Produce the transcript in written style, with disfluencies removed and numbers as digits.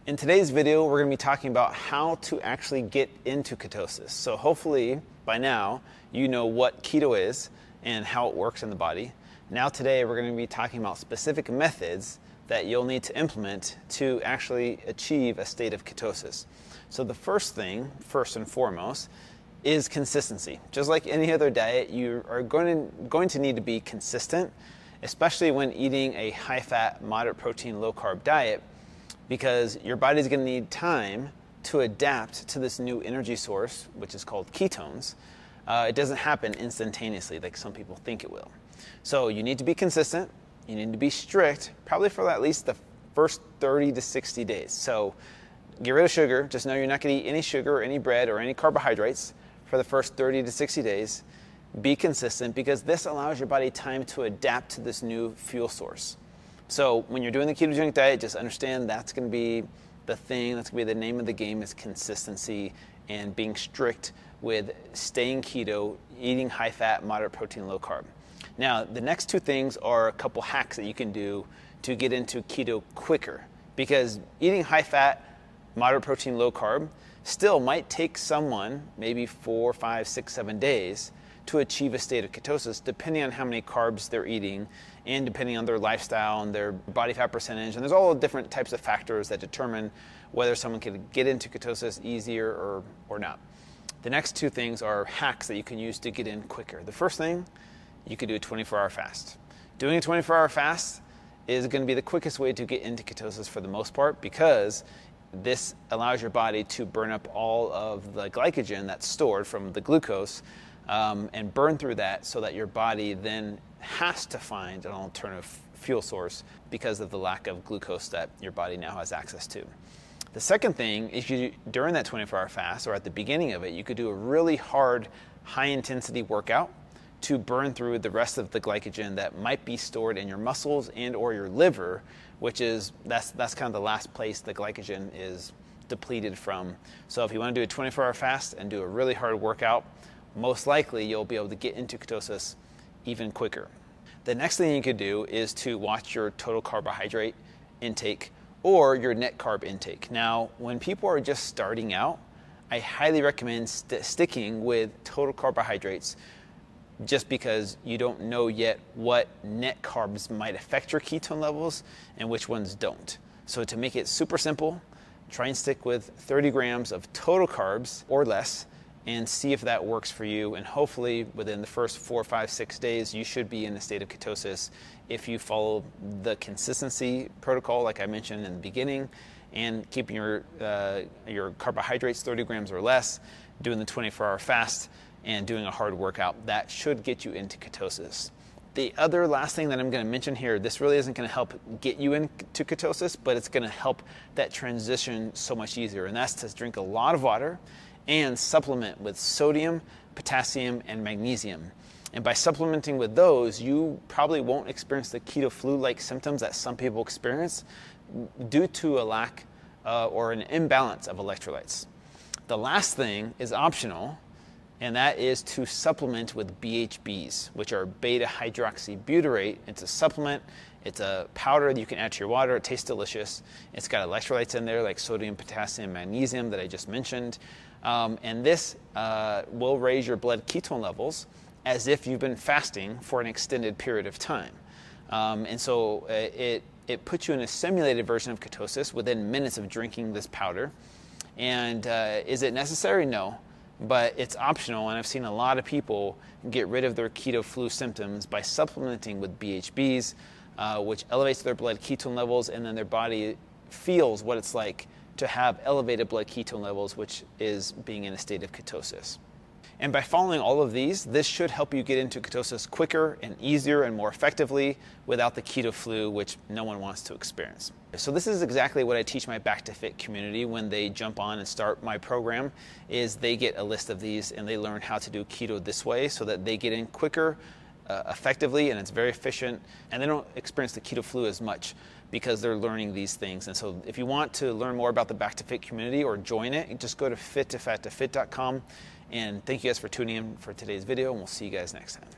In today's video, we're going to be talking about how to actually get into ketosis. So hopefully by now you know what keto is and how it works in the body. Now today we're going to be talking about specific methods that you'll need to implement to actually achieve a state of ketosis. So the first thing, first and foremost, is consistency. Just like any other diet, you are going to need to be consistent, especially when eating a high-fat, moderate protein, low-carb diet, because your body's going to need time to adapt to this new energy source, which is called ketones. It doesn't happen instantaneously like some people think it will. So you need to be consistent, you need to be strict, probably for at least the first 30 to 60 days. So get rid of sugar. Just know you're not going to eat any sugar or any bread or any carbohydrates for the first 30 to 60 days. Be consistent, because this allows your body time to adapt to this new fuel source. So when you're doing the ketogenic diet, just understand that's going to be the thing, that's going to be the name of the game, is consistency and being strict with staying keto, eating high fat, moderate protein, low carb. Now, the next two things are a couple hacks that you can do to get into keto quicker, because eating high fat, moderate protein, low carb still might take someone maybe 4, 5, 6, 7 days to achieve a state of ketosis, depending on how many carbs they're eating and depending on their lifestyle and their body fat percentage. And there's all different types of factors that determine whether someone can get into ketosis easier or not. The next two things are hacks that you can use to get in quicker. The first thing, you could do a 24-hour fast. Doing a 24-hour fast is going to be the quickest way to get into ketosis for the most part, because this allows your body to burn up all of the glycogen that's stored from the glucose and burn through that, so that your body then has to find an alternative fuel source because of the lack of glucose that your body now has access to. The second thing is, during that 24-hour fast or at the beginning of it, you could do a really hard, high-intensity workout to burn through the rest of the glycogen that might be stored in your muscles and or your liver, which is that's kind of the last place the glycogen is depleted from. So if you want to do a 24-hour fast and do a really hard workout, most likely you'll be able to get into ketosis even quicker. The next thing you could do is to watch your total carbohydrate intake or your net carb intake. Now, when people are just starting out, I highly recommend sticking with total carbohydrates, just because you don't know yet what net carbs might affect your ketone levels and which ones don't. So to make it super simple, try and stick with 30 grams of total carbs or less and see if that works for you. And hopefully within the first 4, 5, 6 days, you should be in a state of ketosis if you follow the consistency protocol like I mentioned in the beginning, and keeping your carbohydrates 30 grams or less, doing the 24-hour fast, and doing a hard workout. That should get you into ketosis. The other last thing that I'm going to mention here, this really isn't going to help get you into ketosis, but it's going to help that transition so much easier, and that's to drink a lot of water and supplement with sodium, potassium, and magnesium. And by supplementing with those, you probably won't experience the keto flu-like symptoms that some people experience due to a lack or an imbalance of electrolytes. The last thing is optional, and that is to supplement with BHBs, which are beta-hydroxybutyrate. It's a supplement. It's a powder that you can add to your water. It tastes delicious. It's got electrolytes in there like sodium, potassium, magnesium that I just mentioned. And this will raise your blood ketone levels as if you've been fasting for an extended period of time. And so it puts you in a simulated version of ketosis within minutes of drinking this powder. And is it necessary? No. But it's optional, and I've seen a lot of people get rid of their keto flu symptoms by supplementing with BHBs, which elevates their blood ketone levels, and then their body feels what it's like to have elevated blood ketone levels, which is being in a state of ketosis. And by following all of these, this should help you get into ketosis quicker and easier and more effectively without the keto flu, which no one wants to experience. So this is exactly what I teach my Back to Fit community when they jump on and start my program, is they get a list of these and they learn how to do keto this way so that they get in quicker, effectively, and it's very efficient, and they don't experience the keto flu as much because they're learning these things. And so if you want to learn more about the Back to Fit community or join it, just go to fit2fat2fit.com. And thank you guys for tuning in for today's video, and we'll see you guys next time.